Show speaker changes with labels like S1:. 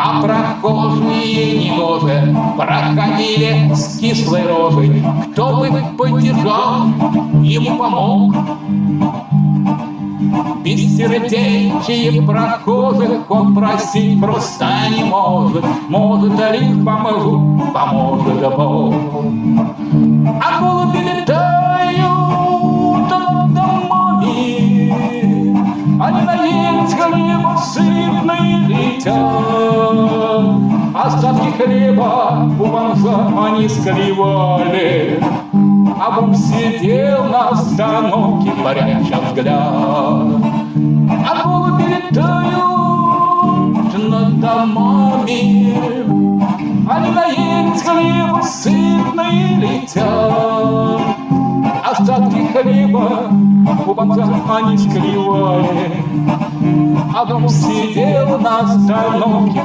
S1: А прохожие негоже проходили с кислой рожей. Кто бы поддержал, ему помог. Бессердечие прохожих он просить просто не может. Может, лишь поможу, поможет Бог. А голуби летают над домами, они наесть хлеба сытные летят. Остатки хлеба у бомжа они склевали, а бомж сидел на остановке, пряча взгляд. А голуби летают над домами, они наесть хлеба сытные летят. Остатки хлеба у бомжа они склевали, а бомж сидел на остановке.